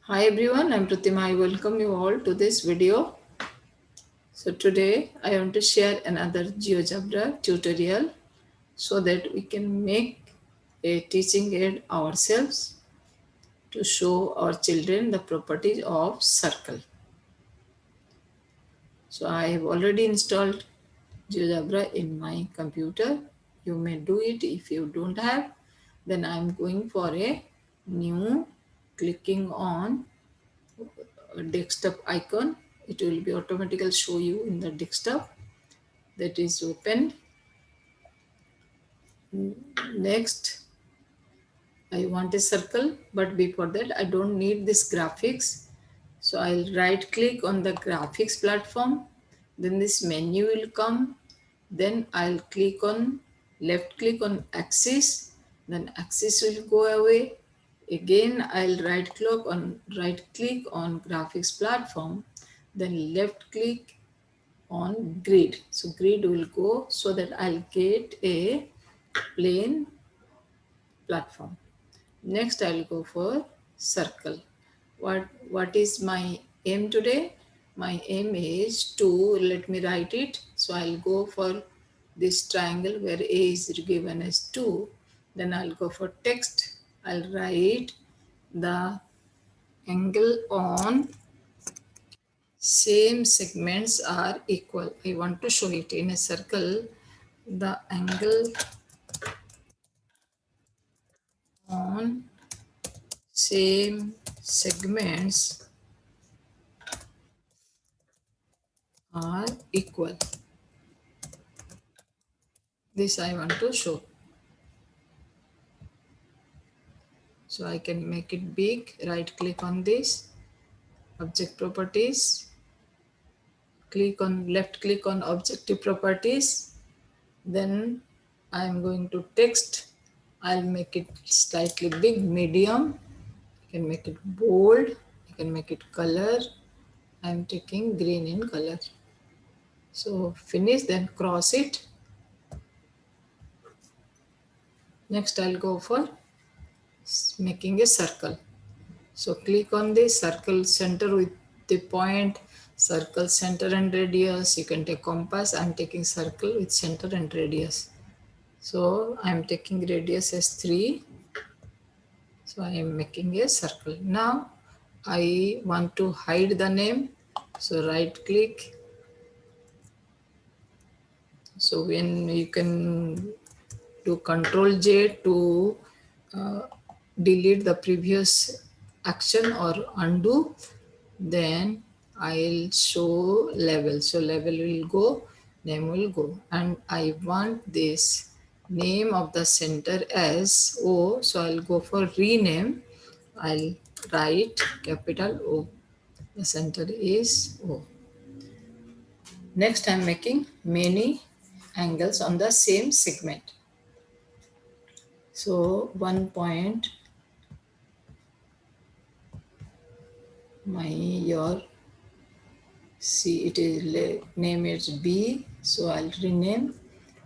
Hi everyone, I'm Pratima. I welcome you all to this video. So today I want to share another GeoGebra tutorial so that we can make a teaching aid ourselves to show our children the properties of circle. So I have already installed GeoGebra in my computer. You may do it. If you don't have, then I'm going for a new, clicking on a desktop icon. It will be automatically show you in the desktop that is open. Next, I want a circle, but before that I don't need this graphics. So I'll right click on the graphics platform. Then this menu will come. Then I'll click on left click on axis. Then axis will go away. Again, I'll right click on graphics platform. Then left click on grid. So grid will go so that I'll get a plain platform. Next I'll go for circle. What is my aim today? My aim is to, let me write it. So I'll go for this triangle where A is given as 2. Then I'll go for text. I'll write the angle on same segments are equal. I want to show it in a circle. The angle on same segments are equal. This I want to show. So I can make it big. Right click on this, object properties, left click on objective properties. Then I am going to text. I'll make it slightly big, medium. I can make it bold. I can make it color. I'm taking green in color. So finish, then cross it. Next I'll go for making a circle. So click on the circle center with the point, circle center and radius. You can take compass. I'm taking circle with center and radius. So I'm taking radius as 3. So I am making a circle. Now I want to hide the name. So right click. So when you can do Control J to uh, delete the previous action or undo, then I'll show level. So level will go, name will go, and I want this name of the center as O. So I'll go for rename. I'll write capital O. The center is O. Next, I'm making many angles on the same segment. So one point, your see, it is name is B. So I'll rename.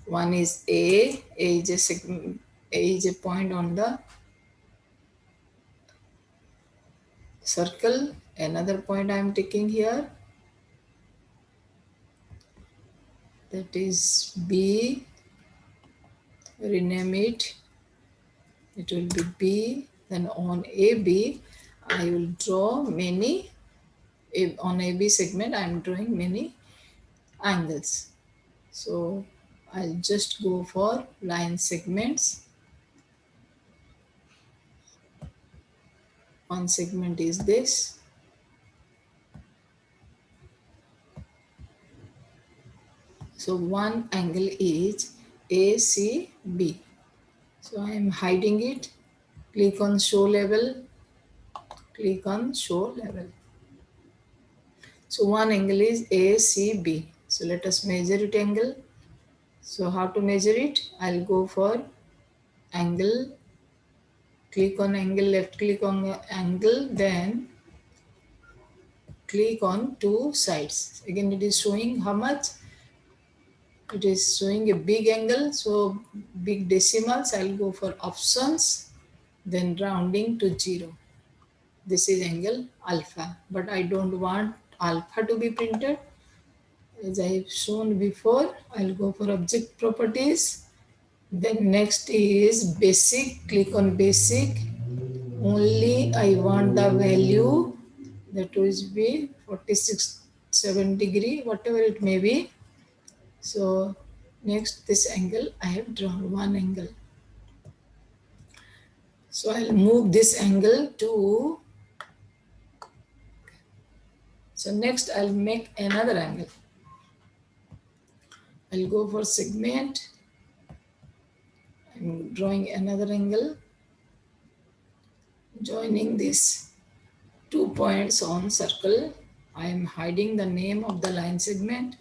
One is A. A is a segment. A is a point on the circle. Another point I'm taking here. That is B. Rename it. It will be B. Then on AB, I will draw many. On AB segment, I'm drawing many angles. So I'll just go for line segments. One segment is this. So one angle is ACB. So I am hiding it. Click on show level. Click on show level. So one angle is ACB. So let us measure it angle. So how to measure it? I'll go for angle. Click on angle, left click on angle, then click on two sides. Again, it is showing how much? It is showing a big angle. So big decimals, I'll go for options, then rounding to 0. This is angle alpha, but I don't want alpha to be printed. As I have shown before, I'll go for object properties. Then next is basic. Click on basic. Only I want the value that will be 46.7 degree, whatever it may be. So next this angle, I have drawn one angle. So I'll move this angle to, so next I'll make another angle. I'll go for segment. I'm drawing another angle, joining these 2 points on circle. I am hiding the name of the line segment.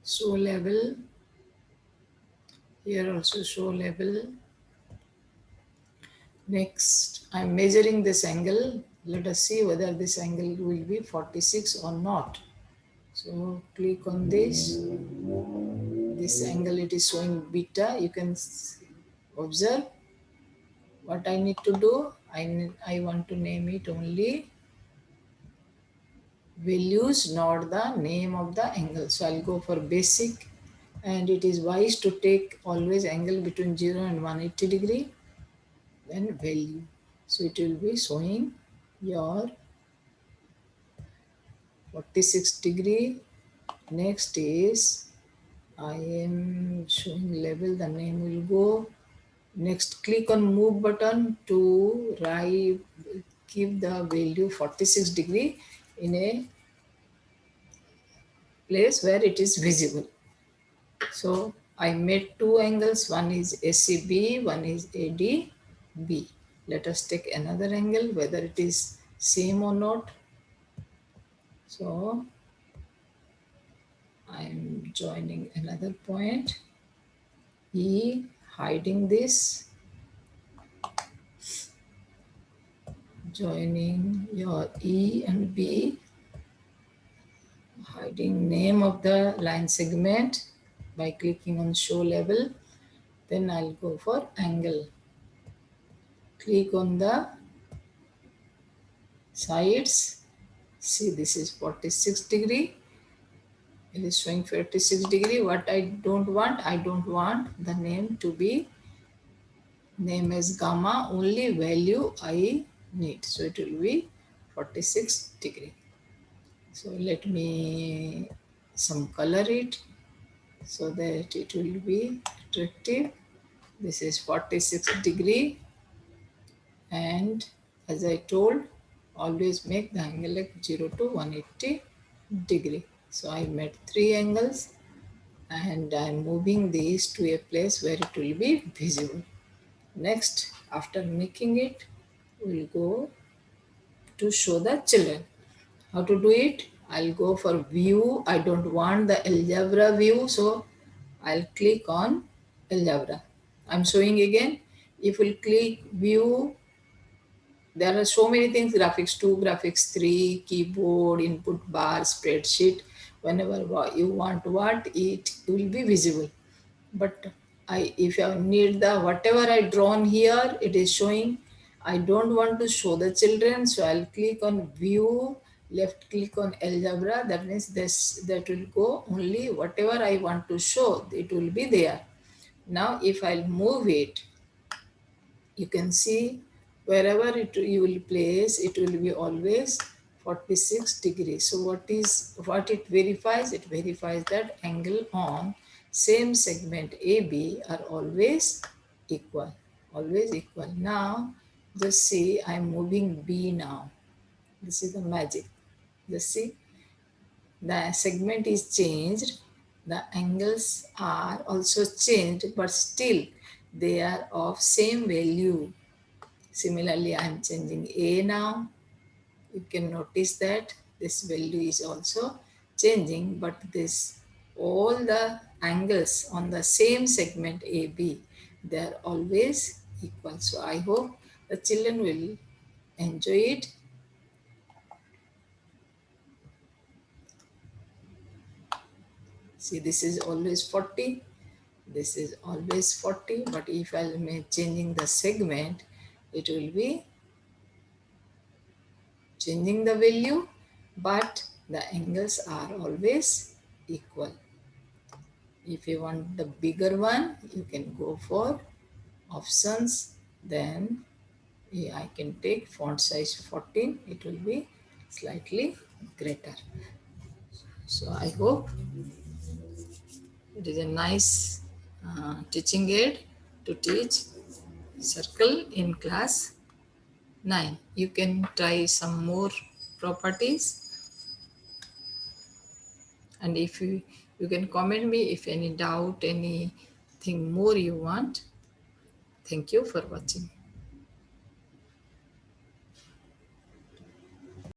Show level. Here also show level. Next, I'm measuring this angle. Let us see whether this angle will be 46 or not. So click on this. This angle, it is showing beta. You can observe what I need to do. I want to name it only values, not the name of the angle. So I'll go for basic, and it is wise to take always angle between 0 and 180 degree, then value. So it will be showing your 46 degree. Next is I am showing level, the name will go. Next, click on move button to keep the value 46 degree in a place where it is visible. So I made two angles, one is ACB, one is ADB. Let us take another angle, whether it is same or not. So I am joining another point, E, hiding this, joining your E and B, hiding name of the line segment by clicking on show level. Then I'll go for angle. Click on the sides. See, this is 46 degree. It is showing 46 degree. What I don't want the name to be name as gamma, only value I need. So it will be 46 degree. So let me some color it so that it will be attractive. This is 46 degree, and as I told, always make the angle like 0 to 180 degree. So I made three angles, and I am moving these to a place where it will be visible. Next, after making it, we will go to show the children. How to do it? I'll go for view. I don't want the algebra view, so I'll click on algebra. I'm showing again. If we click view, there are so many things: graphics 2, graphics 3, keyboard, input bar, spreadsheet. Whenever you want what, it will be visible. But if I need the whatever I drawn here, it is showing. I don't want to show the children, so I'll click on view, left click on algebra. That means that will go only whatever I want to show, it will be there. Now if I'll move it, you can see wherever you will place, it will be always 46 degrees. So what it verifies? It verifies that angle on same segment AB are always equal, always equal. Now just see, I'm moving B now. This is the magic. Just see, the segment is changed, the angles are also changed, but still they are of same value. Similarly, I am changing A now. You can notice that this value is also changing, but this all the angles on the same segment AB, they are always equal. So I hope the children will enjoy it. See, this is always 40. This is always 40, but if I am changing the segment, it will be changing the value, but the angles are always equal. If you want the bigger one, you can go for options. Then I can take font size 14. It will be slightly greater. So I hope it is a nice teaching aid to teach circle in class 9. You can try some more properties, and if you can comment me if any doubt, anything more you want. Thank you for watching.